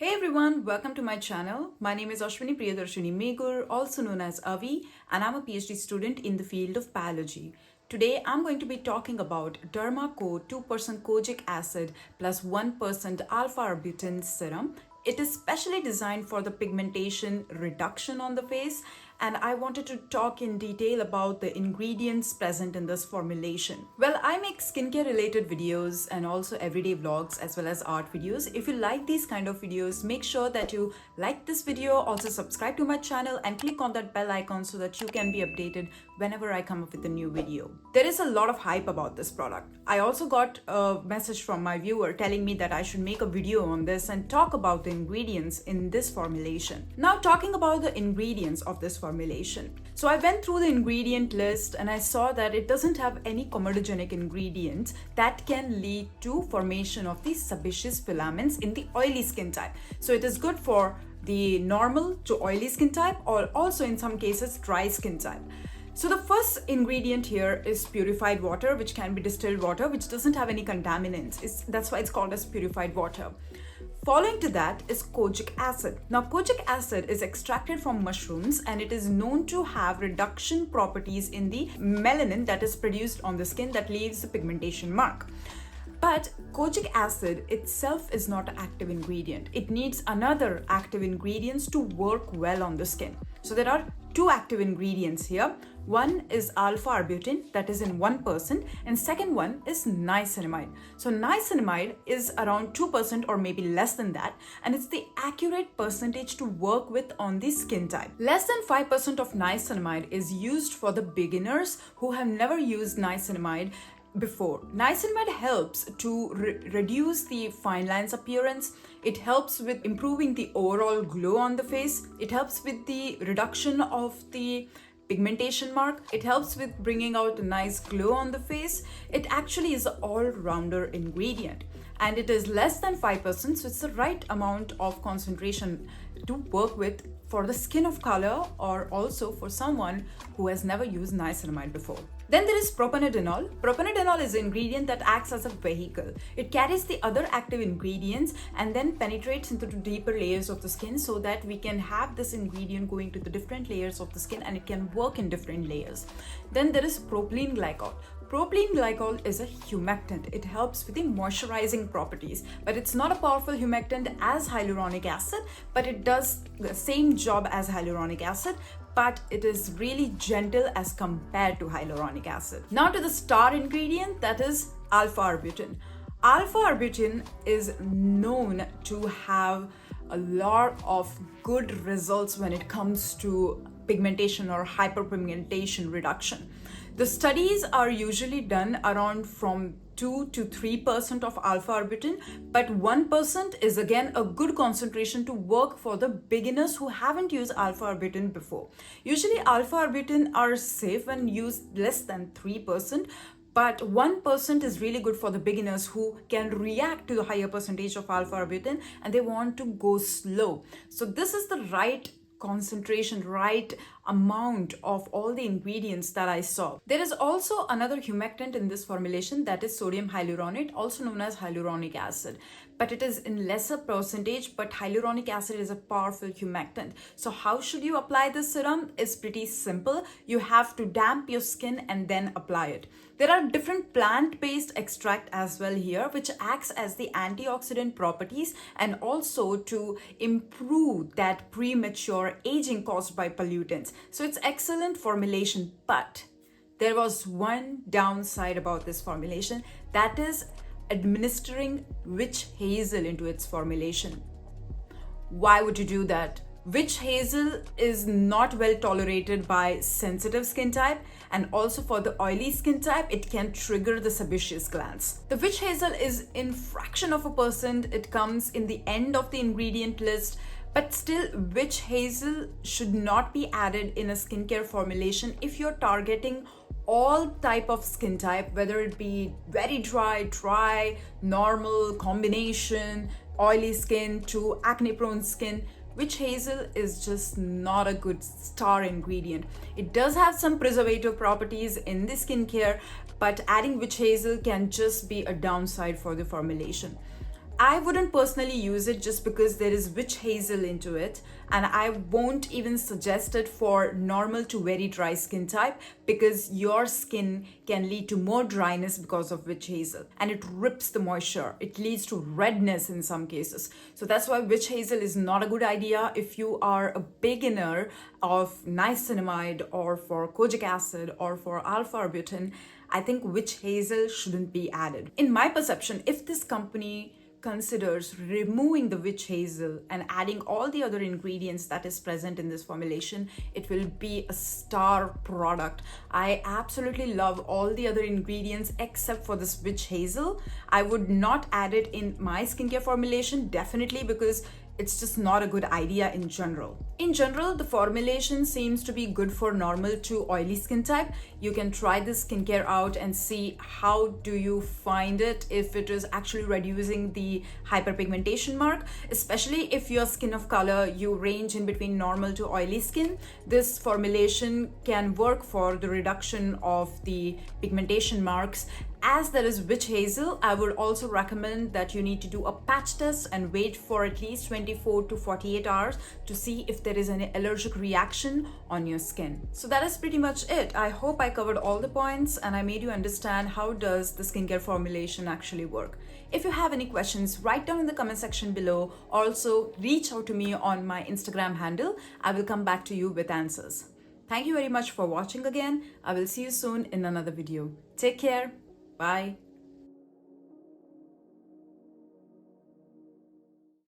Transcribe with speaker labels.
Speaker 1: Hey everyone, welcome to my channel. My name is Ashwini Priyadarshini Megur, also known as Avi, and I'm a PhD student in the field of biology. Today I'm going to be talking about derma 2% kojic acid plus 1% alpha-arbutin serum. It is specially designed for the pigmentation reduction on the face, and I wanted to talk in detail about the ingredients present in this formulation. Well, I make skincare related videos and also everyday vlogs as well as art videos. If you like these kind of videos, make sure that you like this video, also subscribe to my channel and click on that bell icon so that you can be updated whenever I come up with a new video. There is a lot of hype about this product. I also got a message from my viewer telling me that I should make a video on this and talk about the ingredients in this formulation. Now, talking about the ingredients of this formulation. So I went through the ingredient list and I saw that it doesn't have any comedogenic ingredients that can lead to formation of these sebaceous filaments in the oily skin type. So it is good for the normal to oily skin type, or also in some cases dry skin type. So the first ingredient here is purified water, which can be distilled water, which doesn't have any contaminants. That's why it's called as purified water. Following to that is kojic acid. Now, kojic acid is extracted from mushrooms and it is known to have reduction properties in the melanin that is produced on the skin that leaves the pigmentation mark. But kojic acid itself is not an active ingredient. It needs another active ingredients to work well on the skin. So there are two active ingredients here. One is alpha-arbutin, that is in 1%, and second one is niacinamide. So niacinamide is around 2% or maybe less than that, and it's the accurate percentage to work with on the skin type. Less than 5% of niacinamide is used for the beginners who have never used niacinamide before. Niacinamide helps to reduce the fine lines appearance. It helps with improving the overall glow on the face. It helps with the reduction of the pigmentation mark. It helps with bringing out a nice glow on the face. It actually is an all-rounder ingredient, and it is less than 5%, so it's the right amount of concentration to work with for the skin of color, or also for someone who has never used niacinamide before. Then there is propanediol. Propanediol is an ingredient that acts as a vehicle. It carries the other active ingredients and then penetrates into the deeper layers of the skin so that we can have this ingredient going to the different layers of the skin and it can work in different layers. Then there is propylene glycol. Propylene glycol is a humectant. It helps with the moisturizing properties, but it's not a powerful humectant as hyaluronic acid, but it does the same job as hyaluronic acid, but it is really gentle as compared to hyaluronic acid. Now to the star ingredient, that is alpha-arbutin. Alpha-arbutin is known to have a lot of good results when it comes to pigmentation or hyperpigmentation reduction. The studies are usually done around from 2 to 3% of alpha-arbutin, but 1% is again a good concentration to work for the beginners who haven't used alpha-arbutin before. Usually alpha-arbutin are safe when used less than 3%, but 1% is really good for the beginners who can react to the higher percentage of alpha-arbutin and they want to go slow. So this is the right concentration, right amount of all the ingredients that I saw. There is also another humectant in this formulation, that is sodium hyaluronate, also known as hyaluronic acid, but it is in lesser percentage, but hyaluronic acid is a powerful humectant. So how should you apply this serum? It's pretty simple. You have to damp your skin and then apply it. There are different plant-based extract as well here, which acts as the antioxidant properties and also to improve that premature aging caused by pollutants. So it's excellent formulation, but there was one downside about this formulation, that is administering witch hazel into its formulation. Why would you do that? Witch hazel is not well tolerated by sensitive skin type, and also for the oily skin type, it can trigger the sebaceous glands. The witch hazel is in fraction of a percent. It comes in the end of the ingredient list, but still witch hazel should not be added in a skincare formulation if you're targeting all type of skin type, whether it be very dry, normal, combination, oily skin to acne prone skin. Witch hazel is just not a good star ingredient. It does have some preservative properties in the skincare, but adding witch hazel can just be a downside for the formulation. I wouldn't personally use it just because there is witch hazel into it, and I won't even suggest it for normal to very dry skin type because your skin can lead to more dryness because of witch hazel, and it rips the moisture. It leads to redness in some cases. So that's why witch hazel is not a good idea if you are a beginner of niacinamide or for kojic acid or for alpha arbutin. I think witch hazel shouldn't be added. In my perception, if this company considers removing the witch hazel and adding all the other ingredients that is present in this formulation, it will be a star product. I absolutely love all the other ingredients except for this witch hazel. I would not add it in my skincare formulation, definitely, because it's just not a good idea in general. In general, the formulation seems to be good for normal to oily skin type. You can try this skincare out and see how do you find it, if it is actually reducing the hyperpigmentation mark, especially if your skin of color, you range in between normal to oily skin. This formulation can work for the reduction of the pigmentation marks. As there is witch hazel, I would also recommend that you need to do a patch test and wait for at least 24 to 48 hours to see if there is any allergic reaction on your skin. So that is pretty much it. I hope I covered all the points and I made you understand how does the skincare formulation actually work. If you have any questions, write down in the comment section below. Also, reach out to me on my Instagram handle. I will come back to you with answers. Thank you very much for watching again. I will see you soon in another video. Take care. Bye.